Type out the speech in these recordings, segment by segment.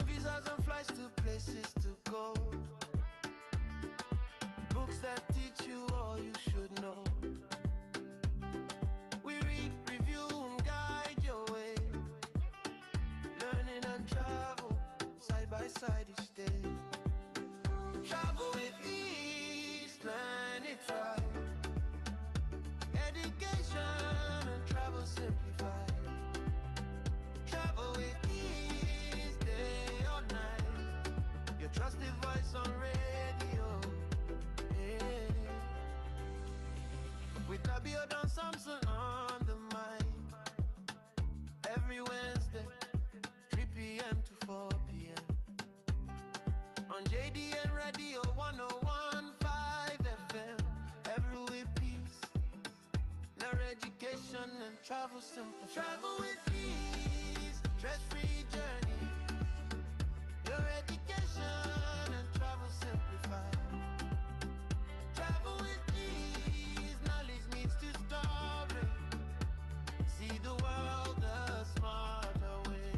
From visas and flights to places to go. Books that teach you all you should know. We read, review, and guide your way. Learning and travel, side by side each day. Travel with ease, learn it right. Education and travel simplified. Travel with ease, day or night. Your trusted voice on radio. Yeah. With Abiodun Samson on the mic. Every Wednesday, 3 p.m. to 4 p.m. On JDN Radio 101.5 FM. Every with peace. Learn education and travel simple. Travel with ease, stress-free journey. Your education and travel simplified. Travel with ease, knowledge needs to story. See the world a smarter way.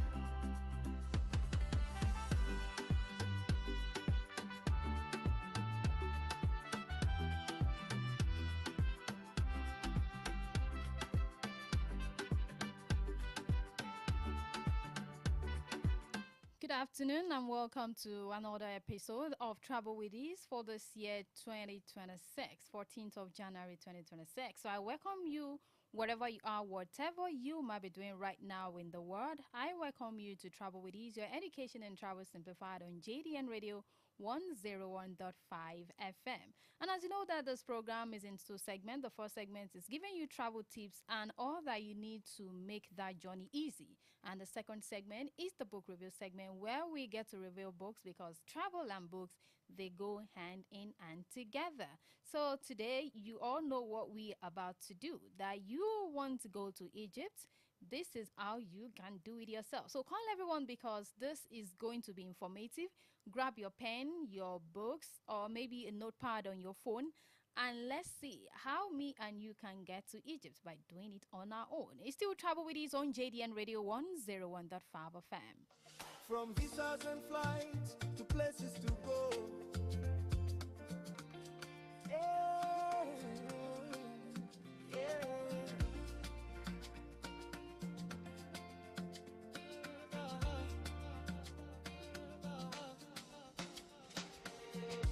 Good afternoon and welcome to another episode of Travel with Ease for this year 2026, 14th of January 2026. So I welcome you wherever you are, whatever you might be doing right now in the world. I welcome you to Travel with Ease, your education and travel simplified on JDN Radio 101.5 FM. And as you know that this program is in two segments. The first segment is giving you travel tips and all that you need to make that journey easy. And the second segment is the book review segment where we get to review books because travel and books, they go hand in hand together. So today you all know what we're about to do, that you want to go to Egypt. This is how you can do it yourself. So call everyone because this is going to be informative. Grab your pen, your books, or maybe a notepad on your phone. And let's see how me and you can get to Egypt by doing it on our own. It's still Travel with Ease on JDN Radio 101.5 FM. From visas and flights to places to go. Yeah, yeah.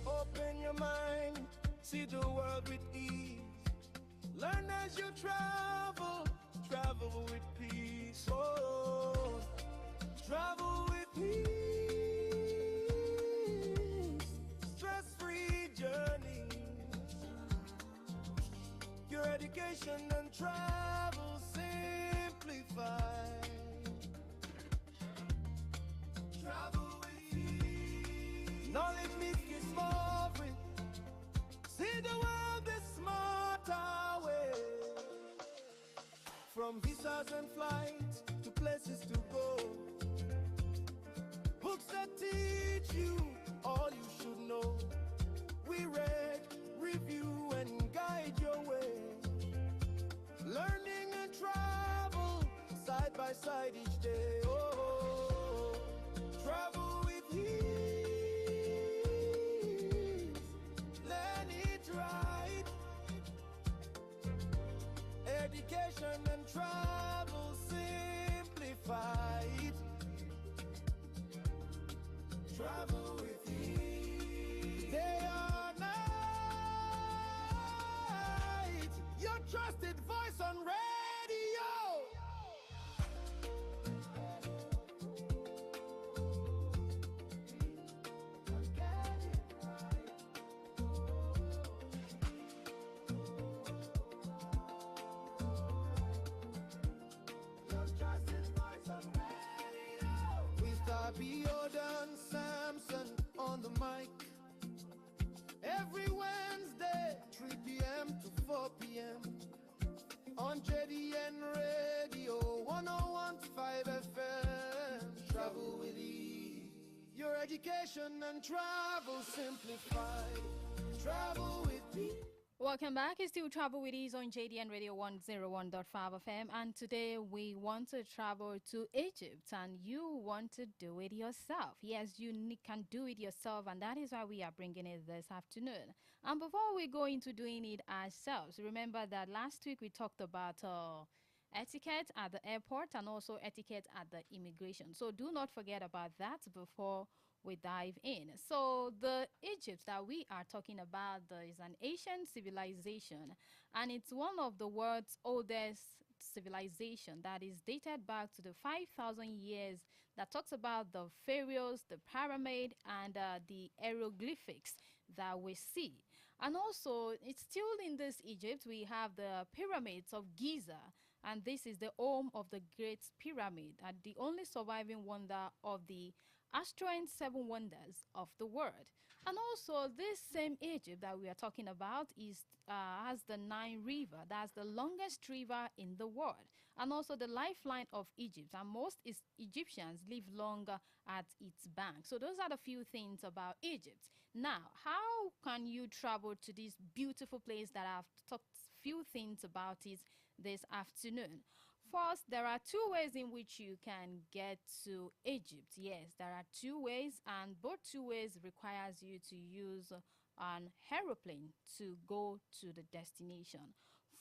Open your mind, see the world with ease. Learn as you travel, travel with peace. Oh, travel with peace. Stress-free journey. Your education and travel simplified. Travel with ease. Knowledge meets discovery. See the world the smarter way. From visas and flights to places to go. Books that teach you all you should know. We read, review, and guide your way. Learning and travel side by side each day. Oh, travel with ease. Learn it right. Education and travel simplified. Travel with ease. Day or night. Your trusted voice on radio. Your trusted voice on radio. With Abiodun Samson on the mic. Every Wednesday, 3 p.m. to 4 p.m. on JDN Radio 101.5 FM. Travel with ease. Your education and travel simplified. Travel with ease. Welcome back. It's still Travel with Ease on JDN Radio 101.5 FM. And today we want to travel to Egypt and you want to do it yourself. Yes, can do it yourself, and that is why we are bringing it this afternoon. And before we go into doing it ourselves, remember that last week we talked about etiquette at the airport and also etiquette at the immigration. So do not forget about that before we dive in. So the Egypt that we are talking about is an ancient civilization, and it's one of the world's oldest civilization that is dated back to the 5,000 years, that talks about the pharaohs, the pyramid, and the hieroglyphics that we see. And also, it's still in this Egypt, we have the pyramids of Giza, and this is the home of the Great Pyramid, and the only surviving wonder of the Astroin Seven Wonders of the world. And also, this same Egypt that we are talking about has the Nile River. That's the longest river in the world, and also the lifeline of Egypt. And most Egyptians live longer at its bank. So those are the few things about Egypt. Now, how can you travel to this beautiful place that I've talked few things about it this afternoon? First, there are two ways in which you can get to Egypt. Yes, there are two ways, and both two ways requires you to use an aeroplane to go to the destination.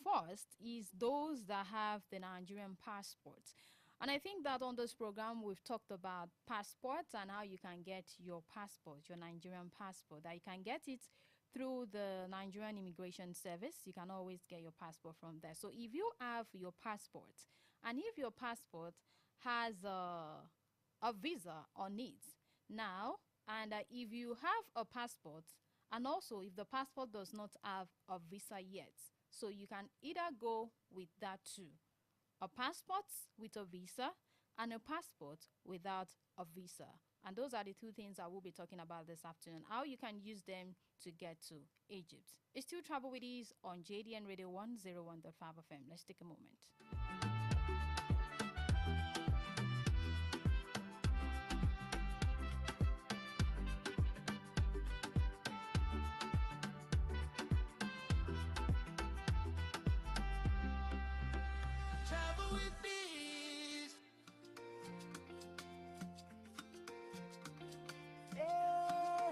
First is those that have the Nigerian passport. And I think that on this program we've talked about passports and how you can get your passport, your Nigerian passport, that you can get it through the Nigerian Immigration Service. You can always get your passport from there. So if you have your passport, and if your passport has a visa on it now, and if you have a passport, and also if the passport does not have a visa yet, so you can either go with that too. A passport with a visa and a passport without a visa. And those are the two things I will be talking about this afternoon, how you can use them to get to Egypt. It's still Travel with Ease on JDN Radio 101.5 FM. Let's take a moment. Travel with ease. Yeah,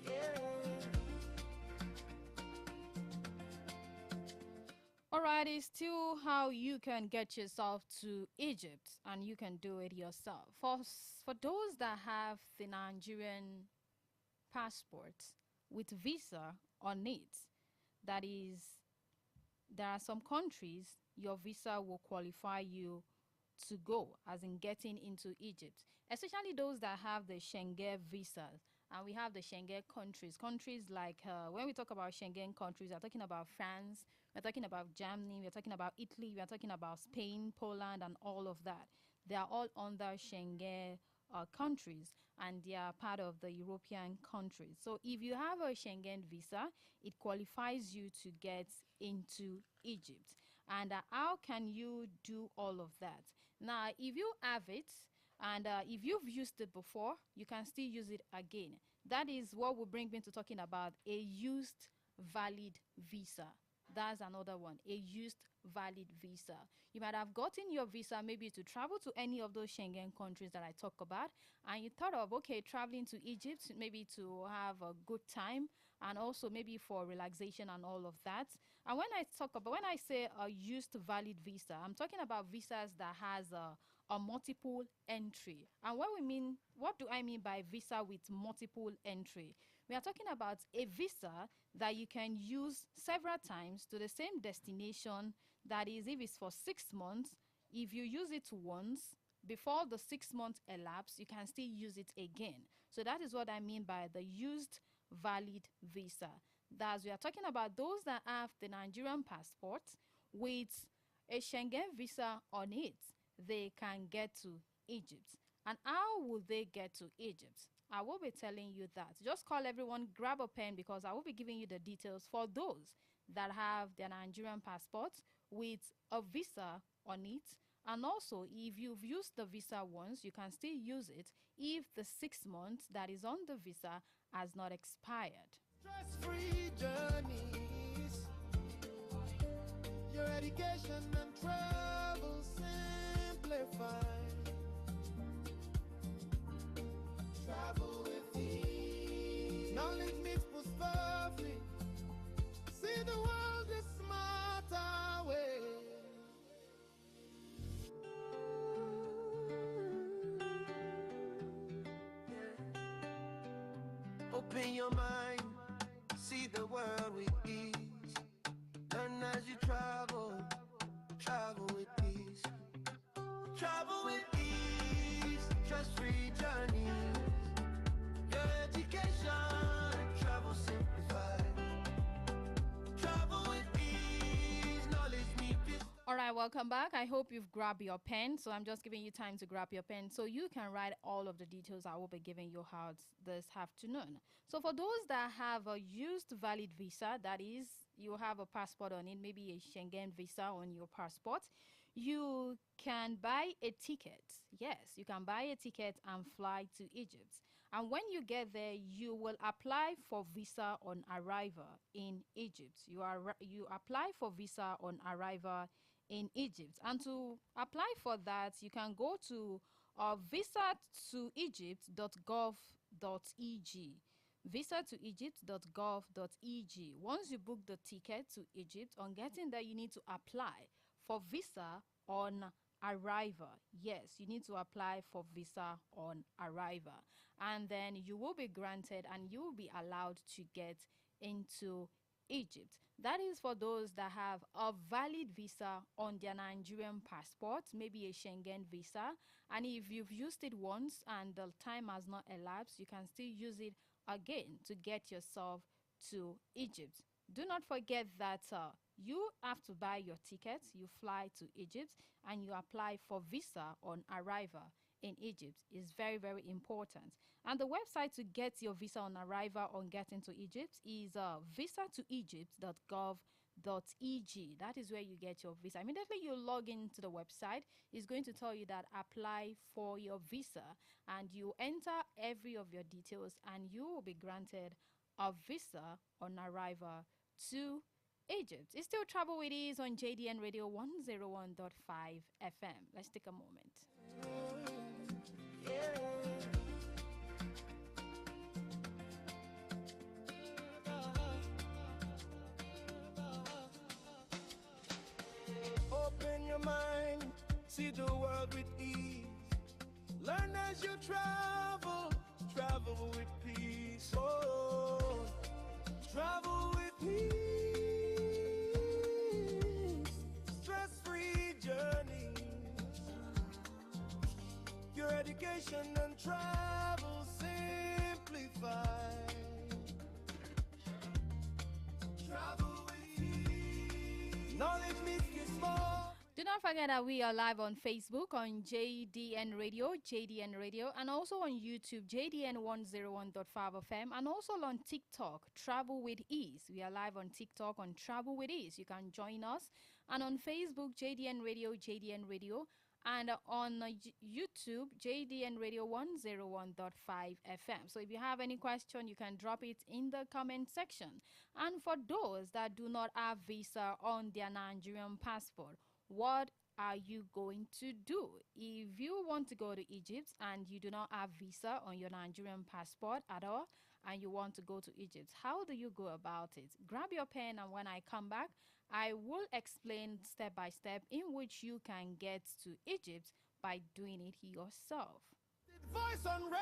yeah. Alright, it's still how you can get yourself to Egypt, and you can do it yourself. For those that have the Nigerian passport with visa on it, that is, there are some countries your visa will qualify you to go, as in getting into Egypt, especially those that have the Schengen visas. And we have the Schengen countries like, when we talk about Schengen countries, we're talking about France, we're talking about Germany, we're talking about Italy, we're talking about Spain, Poland, and all of that. They are all under Schengen countries, and they are part of the European countries. So if you have a Schengen visa, it qualifies you to get into Egypt. And how can you do all of that? Now, if you have it, and if you've used it before, you can still use it again. That is what will bring me to talking about a used valid visa. That's another one, a used valid visa. You might have gotten your visa maybe to travel to any of those Schengen countries that I talk about, and you thought of, okay, traveling to Egypt maybe to have a good time, and also maybe for relaxation and all of that. And when I say a used valid visa, I'm talking about visas that has a multiple entry. And what do I mean by visa with multiple entry? We are talking about a visa that you can use several times to the same destination. That is, if it's for 6 months, if you use it once, before the 6 months elapse, you can still use it again. So that is what I mean by the used valid visa. Thus, we are talking about those that have the Nigerian passport with a Schengen visa on it. They can get to Egypt. And how will they get to Egypt? I will be telling you that. Just call everyone, grab a pen, because I will be giving you the details for those that have their Nigerian passport with a visa on it. And also, if you've used the visa once, you can still use it if the 6 months that is on the visa has not expired. Stress-free journeys, your education and travel simplified. Travel with ease. Knowledge meets prosperity. See the world a smarter way. Open your mind, see the world with ease. Learn as you travel, travel with ease. Travel with ease, stress-free journeys. Your education, travel simplified. Travel with ease, knowledge meet this. All right, welcome back. I hope you've grabbed your pen. So I'm just giving you time to grab your pen so you can write all of the details I will be giving you how this afternoon. So for those that have a used valid visa, that is, you have a passport on it, maybe a Schengen visa on your passport, you can buy a ticket. Yes, you can buy a ticket and fly to Egypt. And when you get there, you will apply for visa on arrival in Egypt. You apply for visa on arrival in Egypt. And to apply for that, you can go to visa to egypt.gov.eg. Visa to egypt.gov.eg. Once you book the ticket to Egypt, on getting there, you need to apply for visa on arrival. Yes, you need to apply for visa on arrival. And then you will be granted and you will be allowed to get into Egypt. That is for those that have a valid visa on their Nigerian passport, maybe a Schengen visa. And if you've used it once and the time has not elapsed, you can still use it again to get yourself to Egypt. Do not forget that you have to buy your tickets, you fly to Egypt, and you apply for visa on arrival in Egypt. Is very, very important. And the website to get your visa on arrival on getting to Egypt is visa to egypt.gov.eg. That is where you get your visa. Immediately you log into the website, it's going to tell you that apply for your visa, and you enter every of your details and you will be granted a visa on arrival to Egypt. It's still Travel with Ease on JDN Radio 101.5 FM. Let's take a moment. Open your mind, see the world with ease. Learn as you travel, travel with peace. Oh, travel with peace. Stress-free journeys. Your education and travel simplified. Travel with ease. Knowledge meets you small. Do not forget that we are live on Facebook on JDN Radio, and also on YouTube, JDN 101.5 FM, and also on TikTok, Travel with Ease. We are live on TikTok on Travel with Ease. You can join us. And on Facebook, JDN Radio, and on YouTube, JDN Radio 101.5 FM. So if you have any question, you can drop it in the comment section. And for those that do not have visa on their Nigerian passport, what are you going to do? If you want to go to Egypt and you do not have visa on your Nigerian passport at all, and you want to go to Egypt, how do you go about it? Grab your pen, and when I come back, I will explain step by step in which you can get to Egypt by doing it yourself. Voice on radio.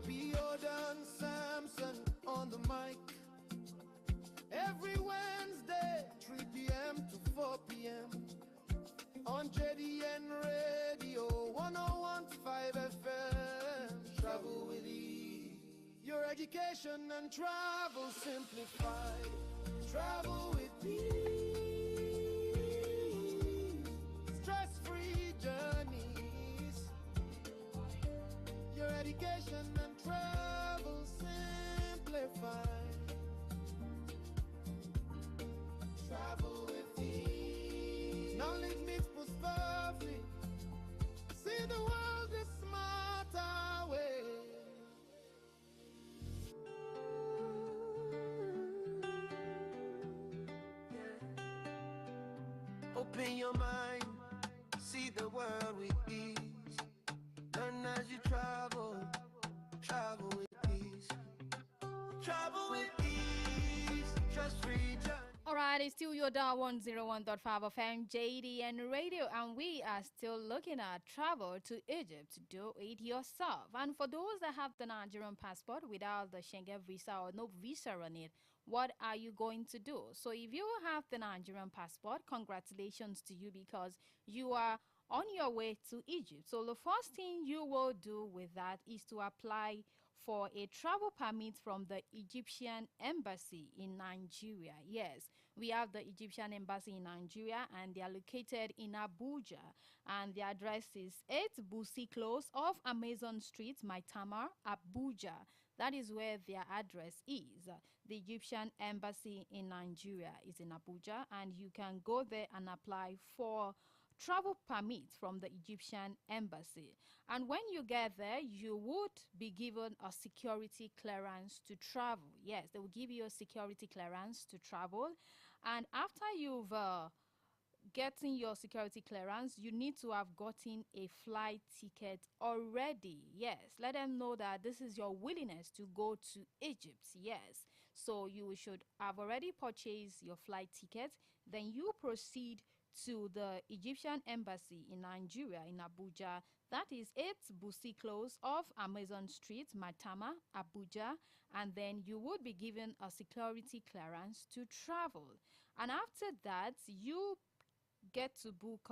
Biodan Samson on the mic. Every Wednesday, 3 p.m. to 4 p.m. on JDN Radio 101.5 FM. Travel with ease. Your education and travel simplified. Travel with ease. Stress-free journeys. Knowledge mixed with perfectly. See the world a smarter way. Open your mind, see the world with ease. Learn as you travel, travel with ease. Travel with ease, stress-free journey. All right, it's still your dial 101.5 FM JDN Radio, and we are still looking at travel to Egypt. Do it yourself. And for those that have the Nigerian passport without the Schengen visa or no visa on it, what are you going to do? So if you have the Nigerian passport, congratulations to you because you are on your way to Egypt. So the first thing you will do with that is to apply for a travel permit from the Egyptian embassy in Nigeria. Yes, we have the Egyptian embassy in Nigeria and they are located in Abuja, and the address is 8 Busi Close off Amazon Street, Maitama, Abuja. That is where their address is. The Egyptian embassy in Nigeria is in Abuja, and you can go there and apply for travel permit from the Egyptian embassy. And when you get there, you would be given a security clearance to travel. Yes, they will give you a security clearance to travel. And after you've getting your security clearance, you need to have gotten a flight ticket already. Yes, let them know that this is your willingness to go to Egypt. Yes, so you should have already purchased your flight ticket. Then you proceed to the Egyptian embassy in Nigeria in Abuja. That is 8 Busi Close off Amazon Street, Matama, Abuja. And then you would be given a security clearance to travel. And after that, you get to book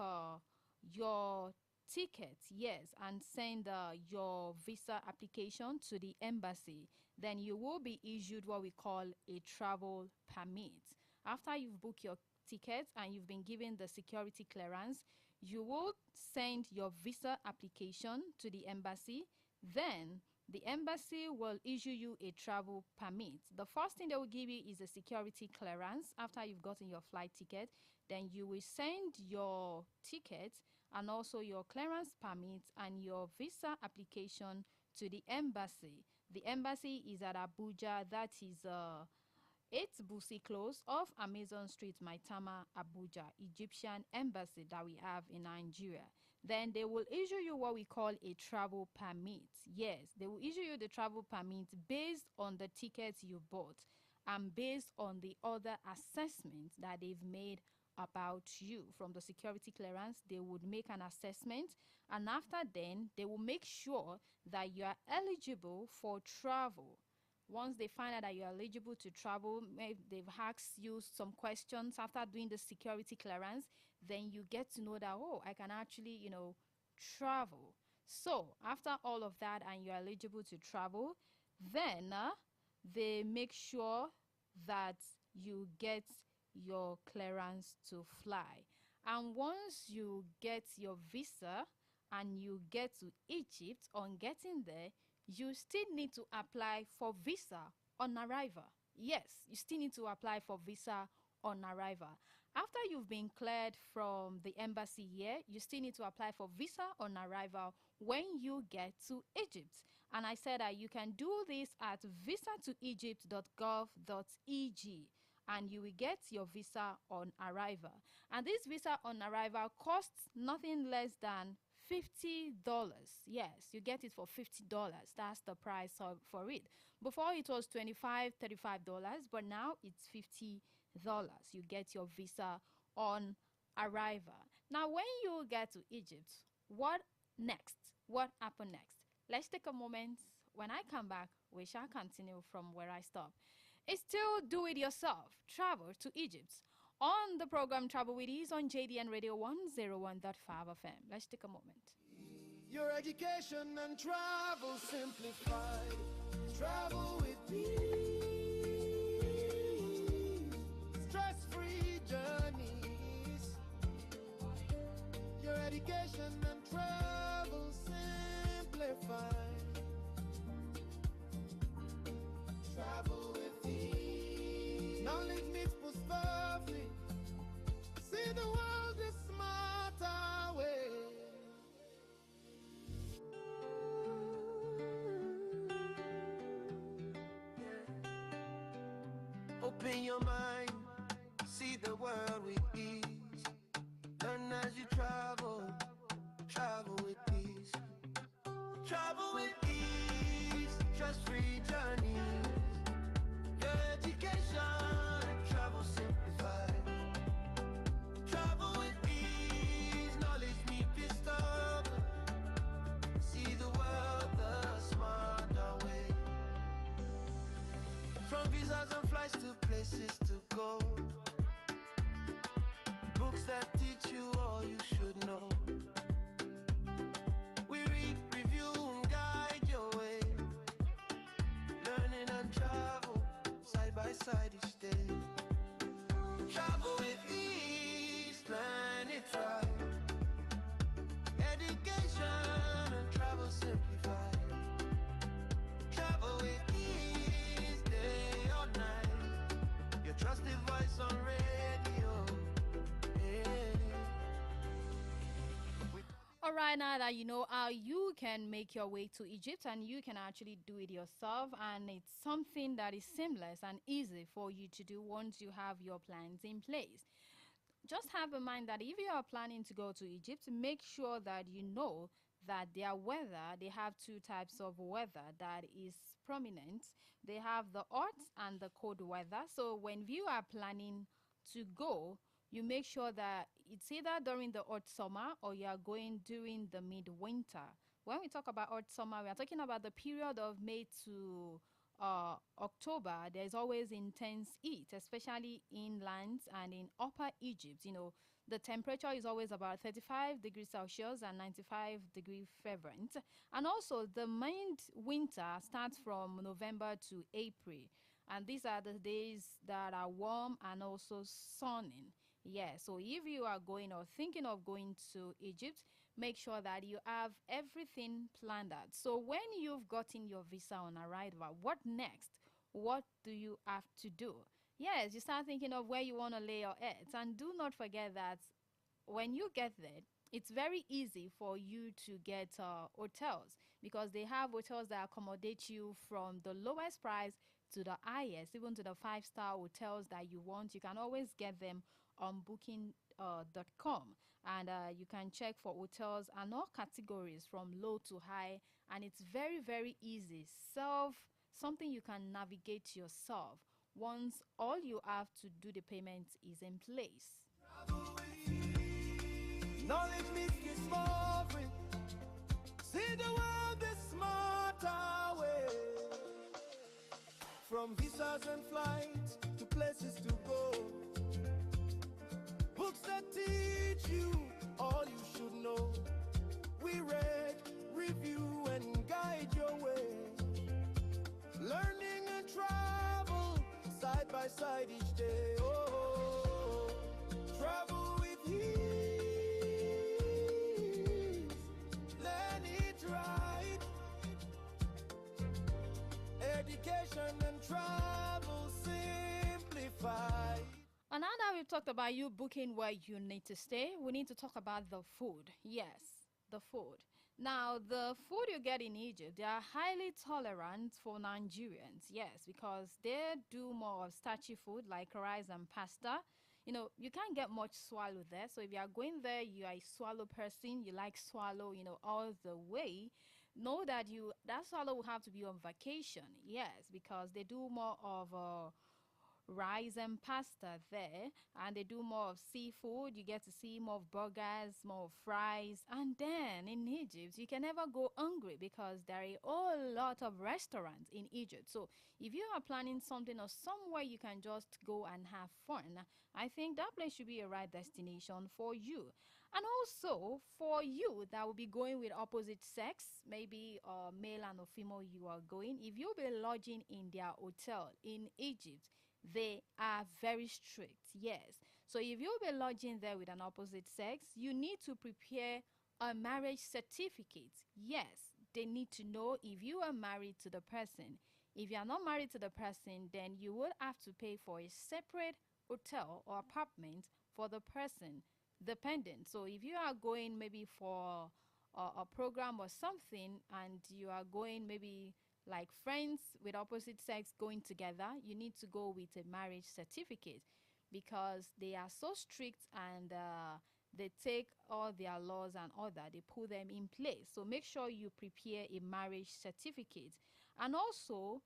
your ticket, yes, and send your visa application to the embassy. Then you will be issued what we call a travel permit. After you've booked your ticket and you've been given the security clearance, you will send your visa application to the embassy. Then the embassy will issue you a travel permit. The first thing they will give you is a security clearance after you've gotten your flight ticket. Then you will send your ticket and also your clearance permit and your visa application to the embassy. The embassy is at Abuja. That is 8 Busi Close off Amazon Street, Maitama, Abuja, Egyptian embassy that we have in Nigeria. Then they will issue you what we call a travel permit. Yes, they will issue you the travel permit based on the tickets you bought and based on the other assessments that they've made about you. From the security clearance, they would make an assessment, and after then, they will make sure that you are eligible for travel. Once they find out that you're eligible to travel, maybe they've asked you some questions after doing the security clearance, then you get to know that, oh, I can actually, travel. So after all of that and you're eligible to travel, then they make sure that you get your clearance to fly. And once you get your visa and you get to Egypt, on getting there, you still need to apply for visa on arrival. Yes, you still need to apply for visa on arrival. After you've been cleared from the embassy here, you still need to apply for visa on arrival when you get to Egypt. And I said that you can do this at visatoegypt.gov.eg and you will get your visa on arrival. And this visa on arrival costs nothing less than $50. Yes, you get it for $50. That's the price for it. Before it was $25, $35, but now it's $50. You get your visa on arrival. Now, when you get to Egypt, what next? What happened next? Let's take a moment. When I come back, we shall continue from where I stopped. It's still do it yourself. Travel to Egypt. On the program Travel with Ease on JDN Radio 101.5 FM. Let's take a moment. Your education and travel simplified. Travel with ease. Stress-free journeys. Your education and travel simplified. Travel with ease. Knowledge mixed with perfectly. See the world is smart. Open your mind, see the world with ease. Learn as you travel, travel with ease. Travel with ease, stress-free journeys. Your education, travel simplified. Travel with ease, knowledge need discovered. See the world the smarter way. From visas and flights to places to go. Books that teach you all you should know. We read, review, and guide your way. Learning and travel, side by side each day. Travel with ease, plan it right. Education and travel simplified. Travel with ease, day or night. Your trusted voice on radio. Yeah. All right, now that you know how you can make your way to Egypt and you can actually do it yourself, and it's something that is seamless and easy for you to do once you have your plans in place. Just have in mind that if you are planning to go to Egypt, make sure that you know that their weather, they have two types of weather that is prominent. They have the hot and the cold weather. So when you are planning to go, you make sure that it's either during the hot summer or you are going during the midwinter. When we talk about hot summer, we are talking about the period of May to October. There's always intense heat, especially inland and in Upper Egypt. You know, the temperature is always about 35 degrees Celsius and 95 degrees Fahrenheit. And also, the winter starts from November to April. And these are the days that are warm and also sunny. Yeah, so if you are going or thinking of going to Egypt, make sure that you have everything planned out. So when you've gotten your visa on arrival, what next? What do you have to do? Yes, you start thinking of where you want to lay your heads. And do not forget that when you get there, it's very easy for you to get hotels, because they have hotels that accommodate you from the lowest price to the highest, even to the five-star hotels that you want. You can always get them on booking.com, and you can check for hotels and all categories from low to high, and it's very, very easy. Something you can navigate yourself once all you have to do the payment is in place. Knowledge meets discovery. See the world the smarter way. From visas and flights to places to go. Books that teach you all you should know. We read, review, and guide your way. Learning and travel side by side each day. Oh, travel with ease. Learn it right. Education and travel simplified. And now that we've talked about you booking where you need to stay, we need to talk about the food. Yes, the food. Now, the food you get in Egypt, they are highly tolerant for Nigerians. Yes, because they do more of starchy food like rice and pasta. You know, you can't get much swallow there. So if you are going there, you are a swallow person, you like swallow, all the way. Know that that swallow will have to be on vacation. Yes, because they do more of rice and pasta there, and they do more of seafood. You get to see more of burgers, more of fries. And then in Egypt, you can never go hungry because there are a whole lot of restaurants in Egypt. So if you are planning something or somewhere you can just go and have fun, I think that place should be a right destination for you. And also for you that will be going with opposite sex, maybe male and or female, you are going, if you'll be lodging in their hotel in Egypt, they are very strict. Yes, so if you'll be lodging there with an opposite sex, you need to prepare a marriage certificate. Yes, they need to know if you are married to the person. If you are not married to the person, then you will have to pay for a separate hotel or apartment for the person dependent. So if you are going maybe for a program or something, and you are going maybe like friends with opposite sex going together, you need to go with a marriage certificate because they are so strict and they take all their laws and order, they put them in place. So make sure you prepare a marriage certificate. And also,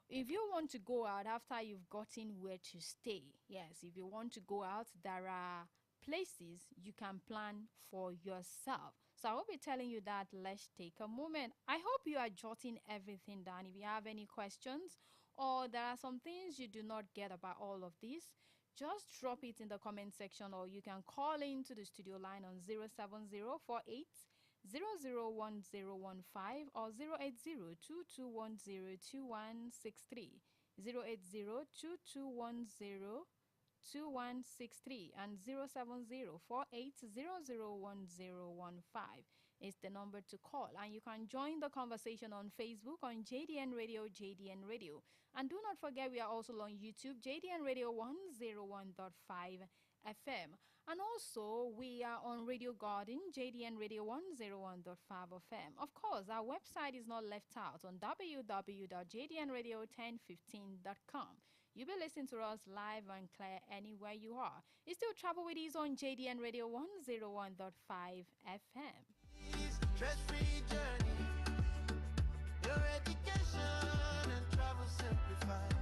if you want to go out after you've gotten where to stay, yes, if you want to go out, there are places you can plan for yourself. So I will be telling you that. Let's take a moment. I hope you are jotting everything down. If you have any questions or there are some things you do not get about all of this, just drop it in the comment section, or you can call into the studio line on 07048 001015 or 08022102163, 08022102163, and 07048001015 is the number to call. And you can join the conversation on Facebook on JDN Radio, JDN Radio. And do not forget, we are also on YouTube, JDN Radio 101.5 FM. And also, we are on Radio Garden, JDN Radio 101.5 FM. Of course, our website is not left out on www.jdnradio1015.com. You'll be listening to us live and clear anywhere you are. You still travel with us on JDN Radio 101.5 FM. Stress-free journey, your education and travel simplified.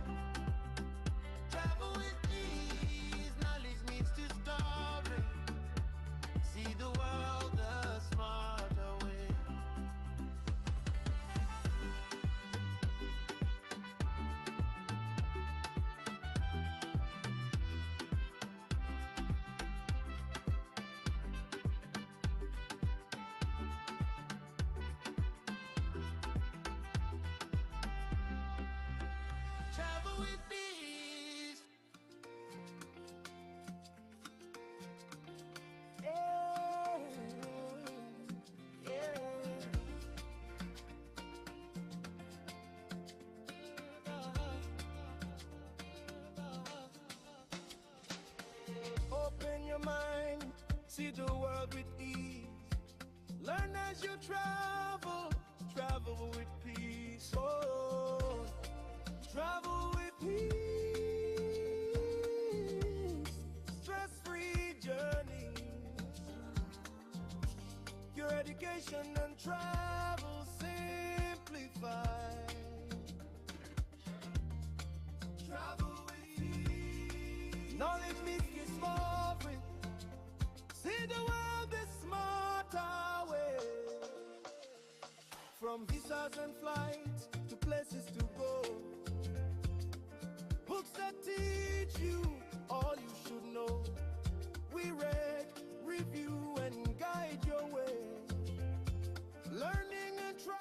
Travel with ease, knowledge needs to story. See the world a smarter way. Travel with ease. Open your mind, see the world with ease. Learn as you travel, travel with peace. Oh, travel with peace. Stress-free journey. Your education and travel simplified. Travel with ease. Knowledge meets discovery. See the world the smarter way. From visas and flights to places to go. Books that teach you all you should know. We read, review, and guide your way. Learning and try.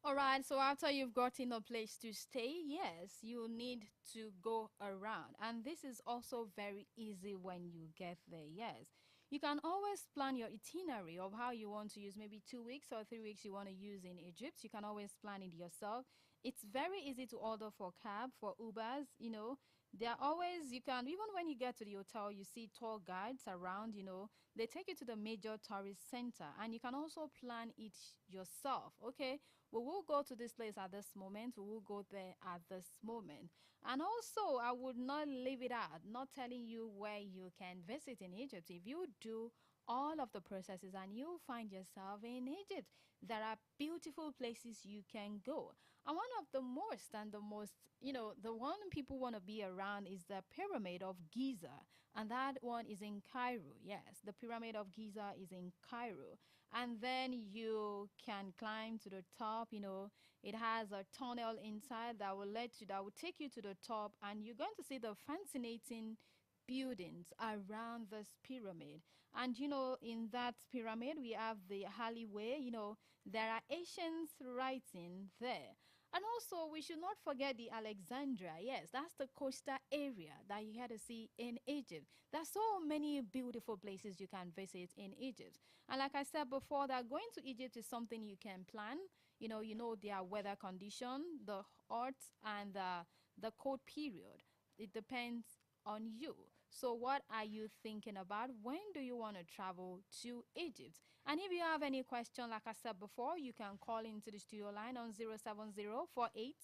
All right, so after you've gotten a place to stay, yes, you need to go around. And this is also very easy when you get there, yes. You can always plan your itinerary of how you want to use, maybe 2 weeks or 3 weeks you want to use in Egypt. You can always plan it yourself. It's very easy to order for cab, for Ubers, you know. They're always, you can, even when you get to the hotel, you see tour guides around, you know. They take you to the major tourist center, and you can also plan it yourself, okay? We will go to this place at this moment. We will go there at this moment. And also, I would not leave it out, not telling you where you can visit in Egypt. If you do all of the processes and you'll find yourself in Egypt, there are beautiful places you can go. And one of the most and the most, you know, the one people want to be around is the Pyramid of Giza. And that one is in Cairo. Yes, the Pyramid of Giza is in Cairo. And then you can climb to the top, you know. It has a tunnel inside that will take you to the top, and you're going to see the fascinating buildings around this pyramid. And you know, in that pyramid we have the alleyway, you know, there are ancient writing there. And also, we should not forget the Alexandria. Yes, that's the coastal area that you had to see in Egypt. There's so many beautiful places you can visit in Egypt. And like I said before, that going to Egypt is something you can plan. You know their weather condition, the hot and the cold period. It depends on you. So, what are you thinking about? When do you want to travel to Egypt? And if you have any question, like I said before, you can call into the studio line on 07048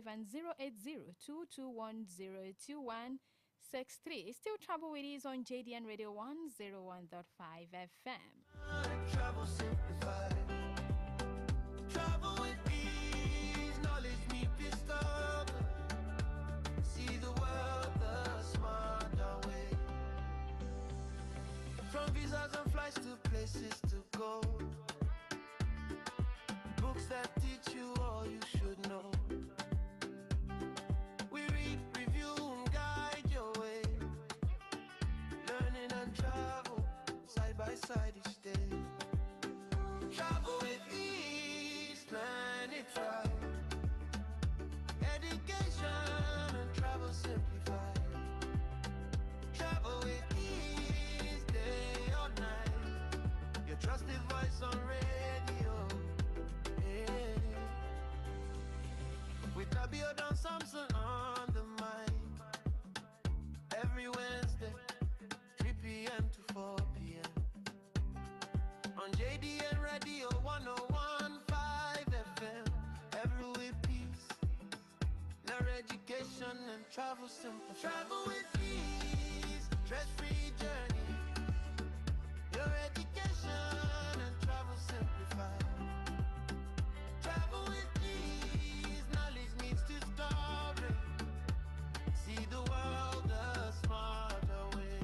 and 08022210263. Still Travel with Ease on JDN Radio 101.5 FM. Travel simplified. Travel with ease. Knowledge me discover. See the world the smarter way. From visas and flights to places to go. Books that teach you all you should know. We read, review, and guide your way. Learning and travel side by side each day. Travel with ease, plan it right. Education and travel simplified. Travel with ease, day or night. Your trusted voice on radio. Yeah. With Tabio Don Samson on the mic. Every Wednesday, 3 p.m. to 4 p.m. On JDN Radio 101.5 FM. Every with peace, their education and travel simple. Travel with ease, stress-free journey. Your education and travel simplified. Travel with ease, knowledge meets discovery. See the world a smarter way.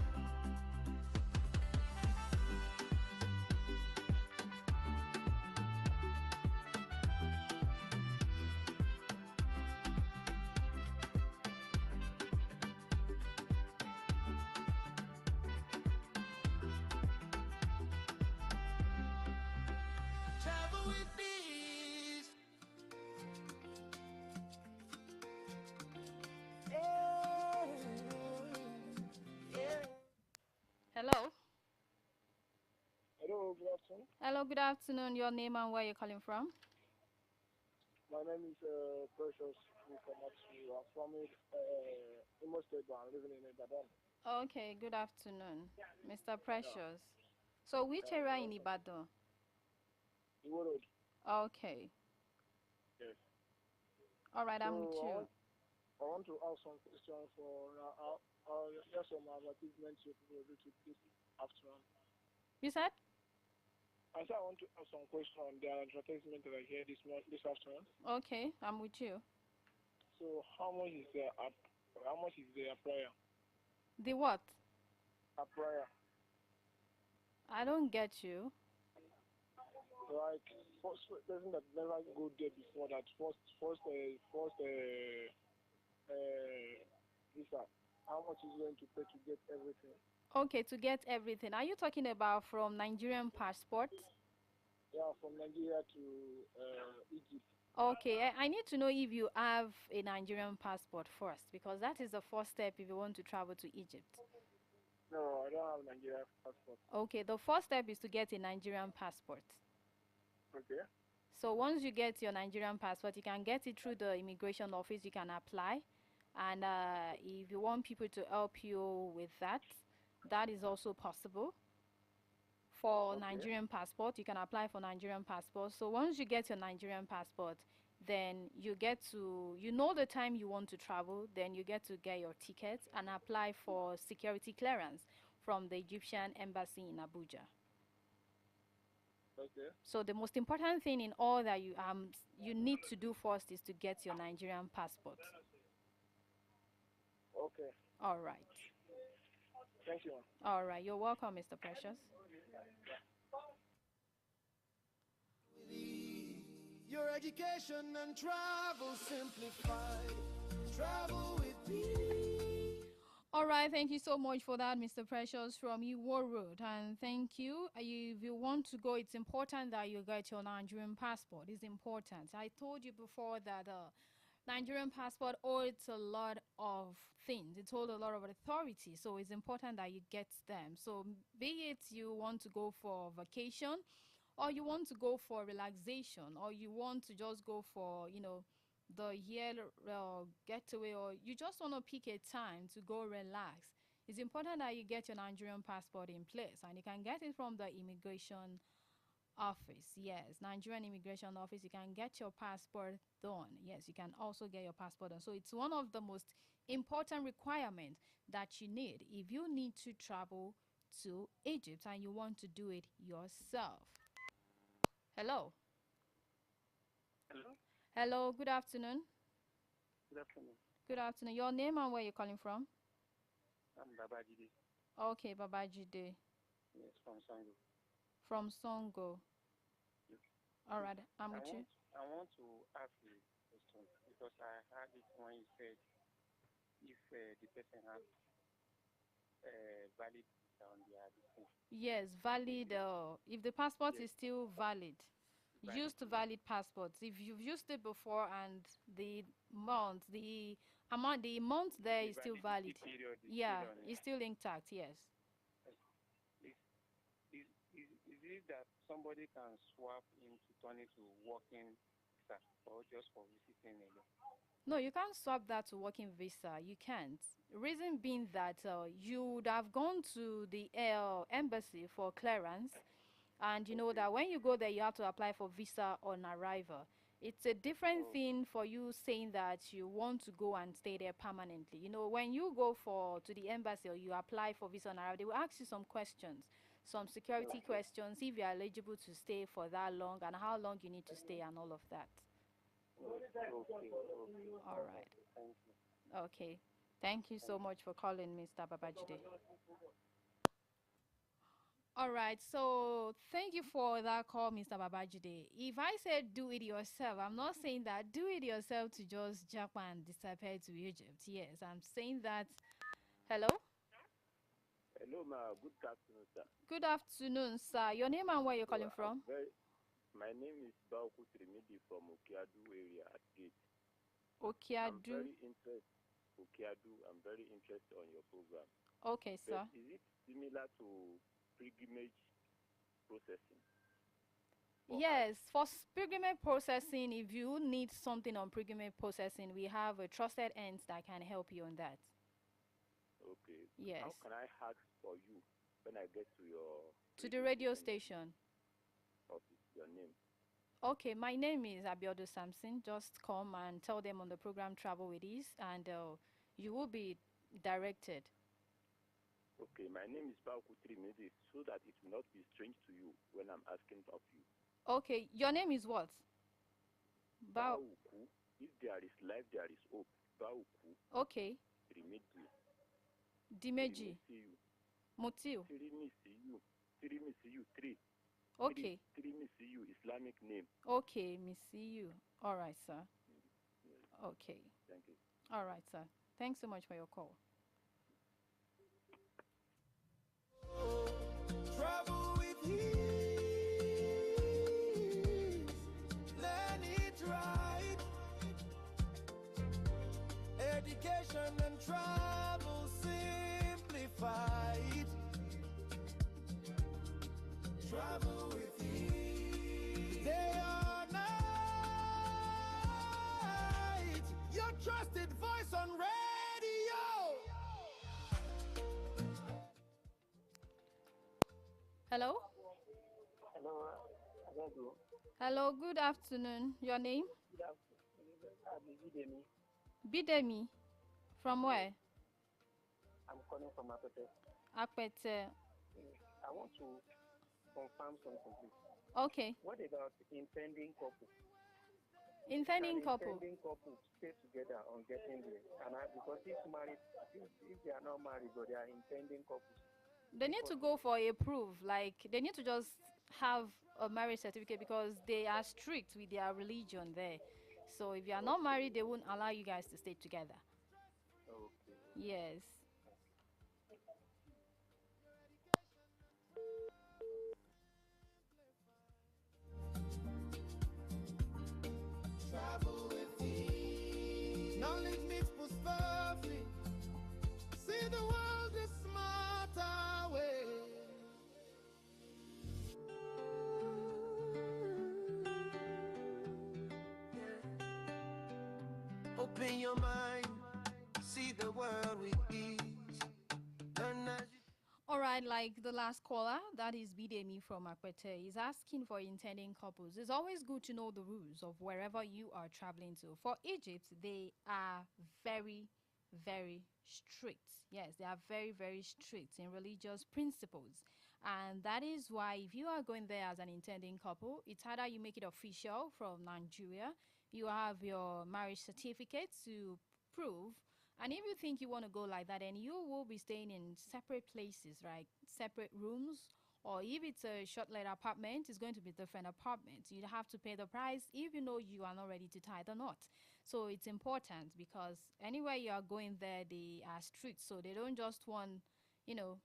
Travel with ease. Hello. Hello, good afternoon. Hello, good afternoon. Your name and where you're calling from? My name is Precious Mukamatsu. I'm from Imo State, but I'm living in Ibadan. Okay, good afternoon, Mr. Precious. So, which area in Ibadan? Iwo Road. Okay. Yes. All right, I'm with So you. I want to ask some questions for just some advertisements you will do to this afternoon. You said? I said I want to ask some questions on the advertisement that I hear this afternoon. Okay, I'm with you. So how much is the prayer? The what? A prayer. I don't get you. Like first person that never go there before that visa. How much is going to pay to get everything? Okay, to get everything. Are you talking about from Nigerian passport? Yeah, from Nigeria to Egypt. Okay, I need to know if you have a Nigerian passport first, because that is the first step if you want to travel to Egypt. No, I don't have Nigeria passport. Okay, the first step is to get a Nigerian passport. Okay. So once you get your Nigerian passport, you can get it through the immigration office. You can apply, and if you want people to help you with that, that is also possible. For Okay. Nigerian passport, you can apply for Nigerian passport. So once you get your Nigerian passport, then you get to, you know the time you want to travel, then you get to get your ticket and apply for security clearance from the Egyptian embassy in Abuja. Okay. So the most important thing in all that you need to do first is to get your Nigerian passport. Okay. All right. Thank you, ma'am. All right. You're welcome, Mr. Precious. Your education and travel simplified. Travel with ease. All right, thank you so much for that, Mr. Precious from Iwo Road. And thank you. If you want to go, it's important that you get your Nigerian passport. It's important. I told you before that Nigerian passport holds a lot of things. It holds a lot of authority. So it's important that you get them. So be it you want to go for vacation, or you want to go for relaxation, or you want to just go for, the year getaway, or you just want to pick a time to go relax, it's important that you get your Nigerian passport in place, and you can get it from the immigration office. Yes, Nigerian immigration office. You can get your passport done. Yes, you can also get your passport done. So it's one of the most important requirements that you need if you need to travel to Egypt and you want to do it yourself. Hello. Hello? Hello, good afternoon. Good afternoon. Good afternoon. Your name and where you're calling from? I'm Babajide. Okay, Babajide. Yes, from Sango. From Songo. Yes. All right, I'm with you. I want to ask you a question because I heard it when you said if the person has valid visa on their thing. Yes, valid. If the passport Yes, is still valid, valid. used valid passports. If you've used it before and the the month there The is still validity valid, period is yeah, still on it. it's still intact. Yes. Is, is it that somebody can swap into turn it to working visa or just for visiting alone? No, you can't swap that to working visa. You can't. Reason being that you would have gone to the embassy for clearance, and you know Okay. that when you go there, you have to apply for visa on arrival. It's a different Oh, thing for you saying that you want to go and stay there permanently. You know, when you go for to the embassy or you apply for visa on arrival, they will ask you some questions, some security okay. questions, if you are eligible to stay for that long and how long you need to stay and all of that. Okay. Okay. All right. Thank you. Okay. Thank you Thank so you. much for calling, Mr. Babajide. All right, so thank you for that call, Mr. Babajide. If I said do it yourself, I'm not saying that do it yourself to just jump and disappear to Egypt. Yes, I'm saying that. Hello? Hello, ma. Good afternoon, sir. Good afternoon, sir. Your name and where you're So calling from? my name is Bauku Trimidi from Okiadu area at Gate. I'm Okiadu. very interested. Okiadu, I'm very interested on your program. Okay, But sir. is it similar to pilgrimage processing for us? Yes, for pilgrimage processing, if you need something on pilgrimage processing, we have a trusted ends that can help you on that. Okay. Yes. How can I ask for you when I get to your To the radio station station. office? Your name? Okay, my name is Abiodo Samson. Just come and tell them on the program Travel with Ease, and you will be directed. Okay, my name is Bauku Trimidi, so that it will not be strange to you when I'm asking of you. Okay, your name is what? Bauku, if there is life, there is hope. Bauku, Okay, Trimidi, Dimeji, Tirimisiu, Mutiu. Tirimisiu, Tirimisiu, Okay, Tirimisiu, Islamic name. okay, me see you. All right, sir. Yes, Okay, thank you. all right, sir. Thanks so much for your call. Travel with ease. Learn it right. Education and travel simplified. Travel with ease. Day or night. Your trusted voice on radio. Hello? Hello, Adedo. Hello, good afternoon. Your name? Good afternoon. Abidemi. Bidemi. From where? I'm calling from Apete. Apete. I want to confirm something, please. Okay. What about intending couple? Intending Can couple. intending couple stay together on getting there? Because if they are not married, but they are intending couples. They need to go for a proof. Like, they need to just have a marriage certificate because they are strict with their religion there. So if you are not married, they won't allow you guys to stay together. Okay. Yes. Travel with ease. Knowledge mixed with perfect. See the world a smarter way. Open your mind, see the world with ease. Learn as you All right, like the last caller, that is Bidemi from Akwete, is asking for intending couples. It's always good to know the rules of wherever you are traveling to. For Egypt, they are very, very strict. Yes, they are very, very strict in religious principles. And that is why if you are going there as an intending couple, it's either you make it official from Nigeria, you have your marriage certificate to prove, and if you think you want to go like that, then you will be staying in separate places, right? Separate rooms. Or if it's a short let apartment, it's going to be different apartments. You have to pay the price if you know you are not ready to tie the knot. So it's important because anywhere you are going there, they are strict. So they don't just want, you know,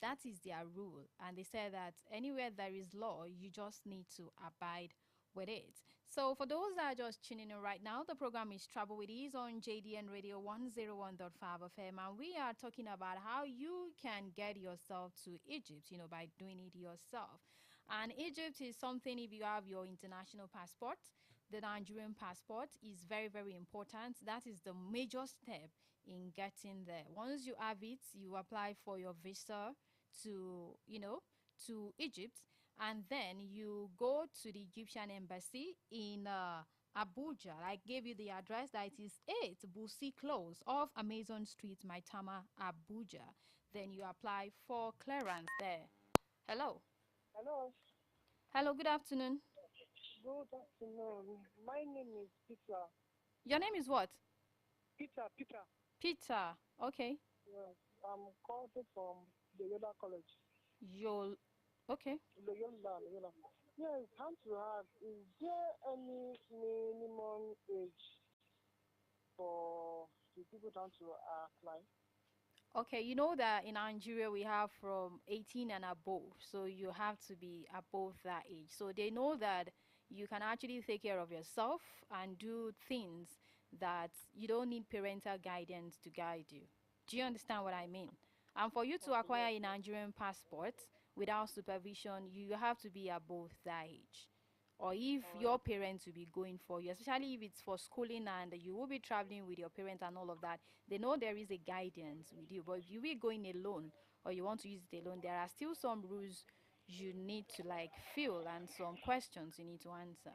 that is their rule. And they say that anywhere there is law, you just need to abide with it. So for those that are just tuning in right now, the program is Travel with Ease on JDN Radio 101.5 FM. And we are talking about how you can get yourself to Egypt, by doing it yourself. And Egypt is something, if you have your international passport, the Nigerian passport is very, very important. That is the major step in getting there. Once you have it, you apply for your visa to Egypt, and then you go to the Egyptian embassy in Abuja. I gave you the address. That is 8 Busi Close off Amazon Street, Maitama, Abuja. Then you apply for clearance there. Hello. Hello, Hello, good afternoon. good afternoon. My name is Peter. Your name is what? Peter. Peter. Okay. Yes, I'm calling from Loyola College. Okay. Loyola. Yes, I want to ask, is there any minimum age for the people that want to apply? Okay, you know that in Nigeria we have from 18 and above, so you have to be above that age. So they know that you can actually take care of yourself and do things that you don't need parental guidance to guide you. Do you understand what I mean? And for you to acquire a Nigerian passport without supervision, you have to be above that age. Or if your parents will be going for you, especially if it's for schooling and you will be traveling with your parents and all of that, they know there is a guidance with you. But if you be going alone or you want to use it alone, there are still some rules you need to fill and some questions you need to answer.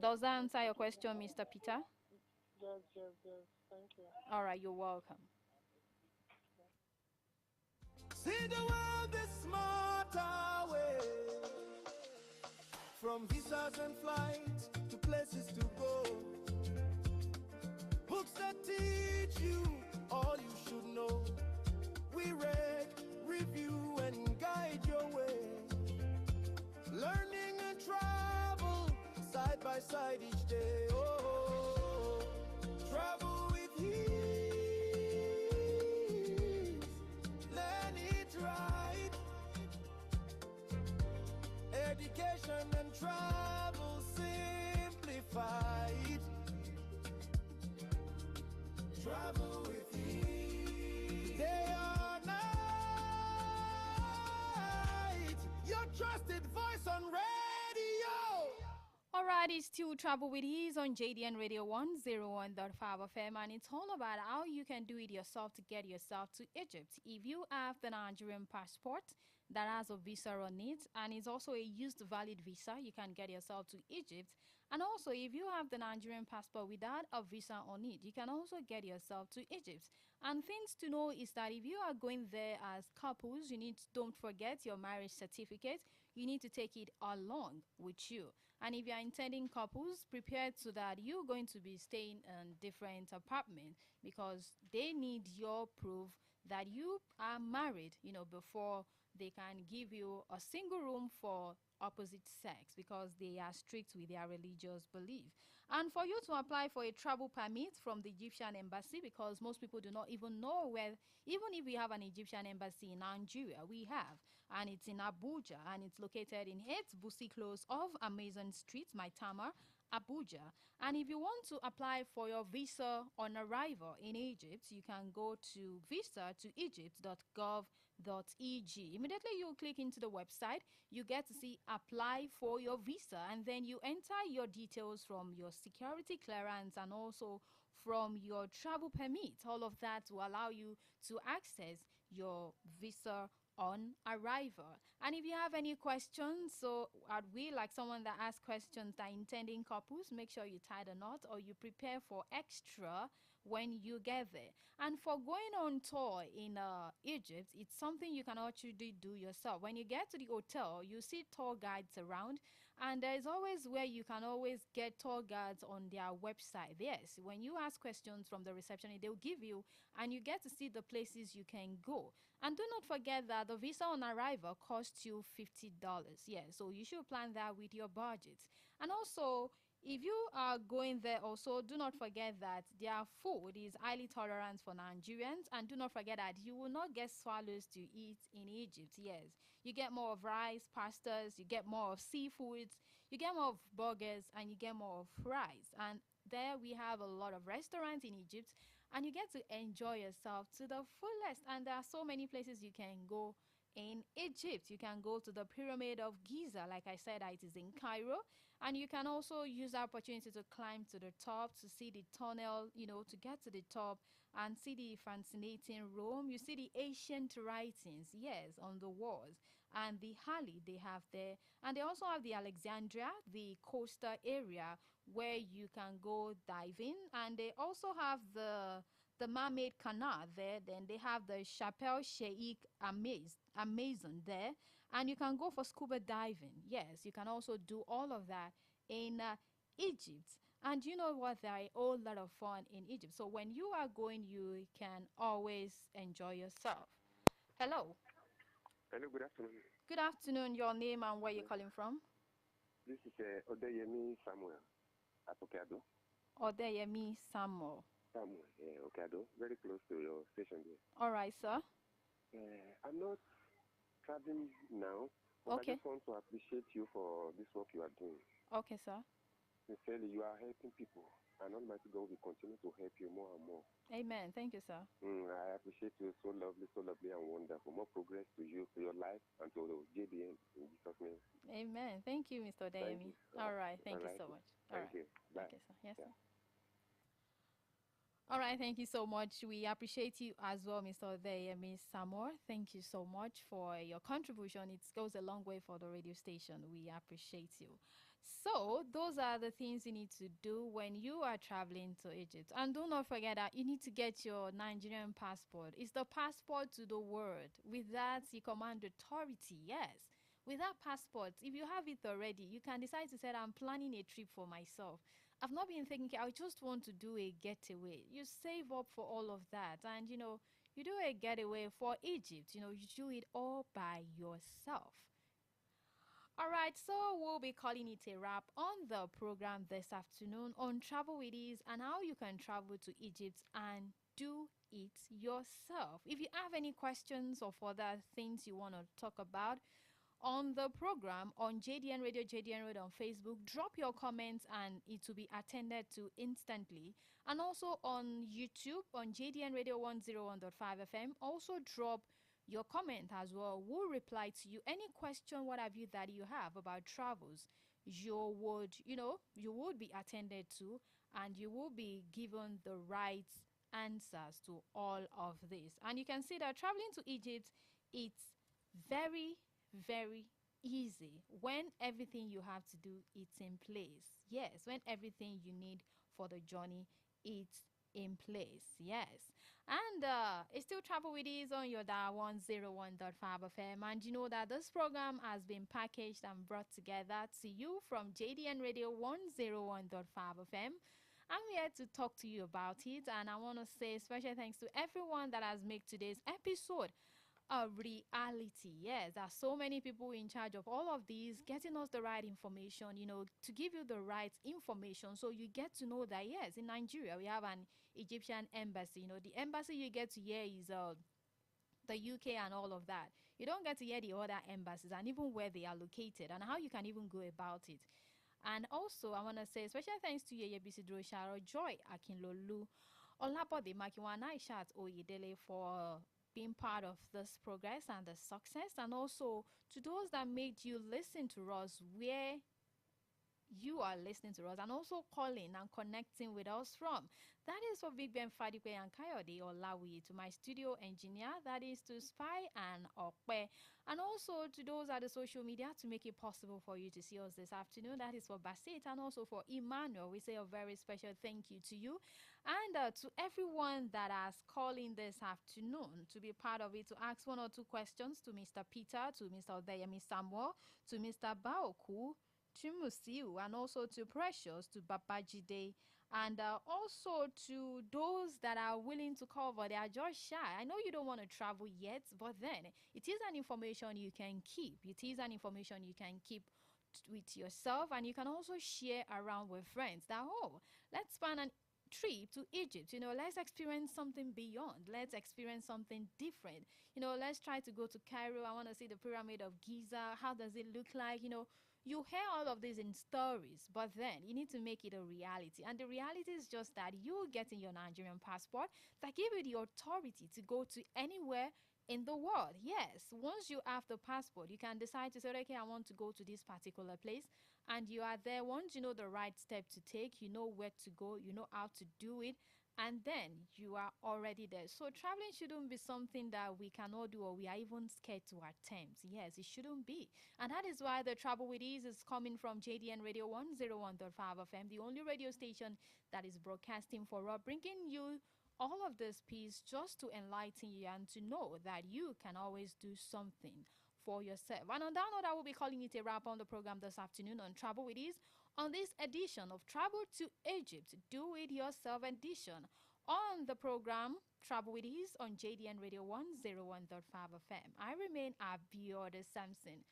Does that answer your question, Mr. Peter? Yes. Thank you. All right, you're welcome. see the world this smarter way. From visas and flights to places to go. Books that teach you all you should know. We read, review, and guide your way. Learning and travel side by side each day. Oh, travel with ease. Learn it right. Education and travel simplified. Travel with ease. Day or night. Your trusted voice on radio. Alright, it's still Travel with Ease on JDN Radio 101.5 FM, and it's all about how you can do it yourself to get yourself to Egypt. If you have the Nigerian passport that has a visa on it, and it's also a used valid visa, you can get yourself to Egypt. And also, if you have the Nigerian passport without a visa on it, you can also get yourself to Egypt. And things to know is that if you are going there as couples, don't forget your marriage certificate. You need to take it along with you. And if you are intending couples, prepare so that you're going to be staying in different apartments because they need your proof that you are married, before they can give you a single room for opposite sex because they are strict with their religious belief. And for you to apply for a travel permit from the Egyptian embassy, because most people do not even know where, even if we have an Egyptian embassy in Nigeria, we have, and it's in Abuja, and it's located in 8 Busi Close of Amazon Street, Maitama, Abuja. And if you want to apply for your visa on arrival in Egypt, you can go to visa-to-egypt.gov.eg. Immediately you click into the website, you get to see apply for your visa, and then you enter your details from your security clearance and also from your travel permit. All of that will allow you to access your visa on arrival. And if you have any questions, so we like someone that asks questions that intending couples, make sure you tie the knot or you prepare for extra when you get there. And for going on tour in Egypt, it's something you can actually do yourself. When you get to the hotel, you see tour guides around, and there's always where you can always get tour guides on their website. Yes, when you ask questions from the receptionist, they'll give you, and you get to see the places you can go. And do not forget that the visa on arrival costs you $50. Yeah, so you should plan that with your budget. And also, if you are going there, also do not forget that their food is highly tolerant for Nigerians, and do not forget that you will not get swallows to eat in Egypt. Yes, you get more of rice, pastas, you get more of seafoods, you get more of burgers, and you get more of fries. And there we have a lot of restaurants in Egypt, and you get to enjoy yourself to the fullest. And there are so many places you can go in Egypt. You can go to the Pyramid of Giza, like I said, it is in Cairo. And you can also use the opportunity to climb to the top, to see the tunnel, to get to the top and see the fascinating Rome. You see the ancient writings, yes, on the walls, and the Hali they have there. And they also have the Alexandria, the coastal area where you can go diving. And they also have the Mermaid Canal there. Then they have the Chapel Sheikh Amazon there, and you can go for scuba diving. Yes, you can also do all of that in Egypt. And you know what? There are a whole lot of fun in Egypt. So when you are going, you can always enjoy yourself. Hello. Hello, good afternoon. Good afternoon. Your name and where you're calling from? This is Odeyemi Samuel at Okado. Odeyemi Samuel. Samuel, Okado, very close to your station there. All right, sir. I'm not traveling now, but Okay. I just want to appreciate you for this work you are doing. Okay, sir. Sincerely, you are helping people, and Almighty God will continue to help you more and more. Amen. Thank you, sir. I appreciate you, so lovely and wonderful. More progress to you, to your life, and to JDN in Jesus' name. Amen. Thank you, Mr. Odeyemi. All right. Thank you so much. All right. Thank you. Bye. Okay, sir. Yes, Yeah. sir. All right, thank you so much. We appreciate you as well, Mr. Odeyemi Samuel. Thank you so much for your contribution. It goes a long way for the radio station. We appreciate you. So, those are the things you need to do when you are traveling to Egypt. And do not forget that you need to get your Nigerian passport. It's the passport to the world. With that, you command authority. Yes. With that passport, if you have it already, you can decide to say, I'm planning a trip for myself. I've not been thinking, I just want to do a getaway. You save up for all of that. And, you do a getaway for Egypt. You do it all by yourself. All right, so we'll be calling it a wrap on the program this afternoon on Travel with Ease and how you can travel to Egypt and do it yourself. If you have any questions or further things you want to talk about on the program on JDN Radio on Facebook, drop your comments and it will be attended to instantly. And also on YouTube on JDN Radio 101.5 FM, also drop your comment as well. We'll reply to you. Any question, what have you that you have about travels, you would be attended to and you will be given the right answers to all of this. And you can see that traveling to Egypt, it's very, very easy when everything you have to do it's in place. Yes, when everything you need for the journey it's in place. Yes. And it's still Travel with Ease on your dial 101.5 FM. And you know that this program has been packaged and brought together to you from JDN Radio 101.5 FM. I'm here to talk to you about it, and I want to say special thanks to everyone that has made today's episode a reality. Yes, there are so many people in charge of all of these, getting us the right information, to give you the right information so you get to know that, yes, in Nigeria, we have an Egyptian embassy. The embassy you get to hear is the UK and all of that. You don't get to hear the other embassies and even where they are located and how you can even go about it. And also, I want to say special thanks to Yeye Bisidro Sharo, Joy Akinlolu, Olabode Makiwan, Aishat Oyedele for being part of this progress and the success, and also to those that made you listen to us where you are listening to us and also calling and connecting with us from. That is for Big Ben Fadipe and Kayode Olawi, to my studio engineer, that is to Spy and Okwe, and also to those at the social media to make it possible for you to see us this afternoon. That is for Basit and also for Emmanuel. We say a very special thank you to you and to everyone that has called in this afternoon to be part of it, to ask one or two questions to Mr. Peter, to Mr. Odeyemi Samuel, to Mr. Baoku, to Musiu, and also to Precious, to Babajide, and also to those that are willing to cover. They are just shy. I know you don't want to travel yet, but then it is an information you can keep. It is an information you can keep with yourself, and you can also share around with friends that, oh, let's plan an trip to Egypt. Let's experience something beyond. Let's experience something different. Let's try to go to Cairo. I want to see the Pyramid of Giza. How does it look like? You hear all of this in stories, but then you need to make it a reality. And the reality is just that you getting your Nigerian passport that give you the authority to go to anywhere in the world. Yes, once you have the passport, you can decide to say, okay, I want to go to this particular place. And you are there. Once you know the right step to take, you know where to go, you know how to do it, and then you are already there. So traveling shouldn't be something that we cannot do or we are even scared to attempt. Yes, it shouldn't be. And that is why the Travel with Ease is coming from JDN Radio 101.5 FM, the only radio station that is broadcasting for us, bringing you all of this piece just to enlighten you and to know that you can always do something for yourself. And on that note, I will be calling it a wrap on the program this afternoon on Travel with Ease, on this edition of Travel to Egypt, Do It Yourself edition. On the program, Travel with Ease on JDN Radio 101.5 FM. I remain Abiodun Samson.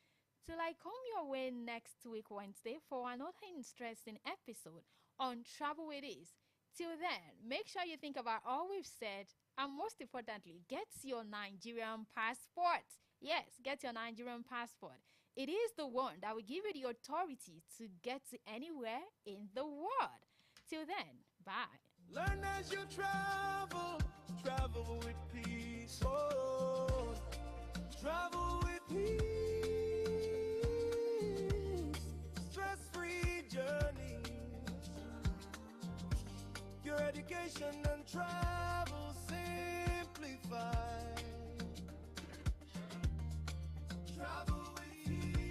Till I come your way next week, Wednesday, for another interesting episode on Travel with Ease. Till then, make sure you think about all we've said, and most importantly, get your Nigerian passport. Yes, get your Nigerian passport. It is the one that will give you the authority to get to anywhere in the world. Till then, bye. Learn as you travel, travel with peace. Oh, travel with peace. Stress-free journey. Your education and travel simplified. Travel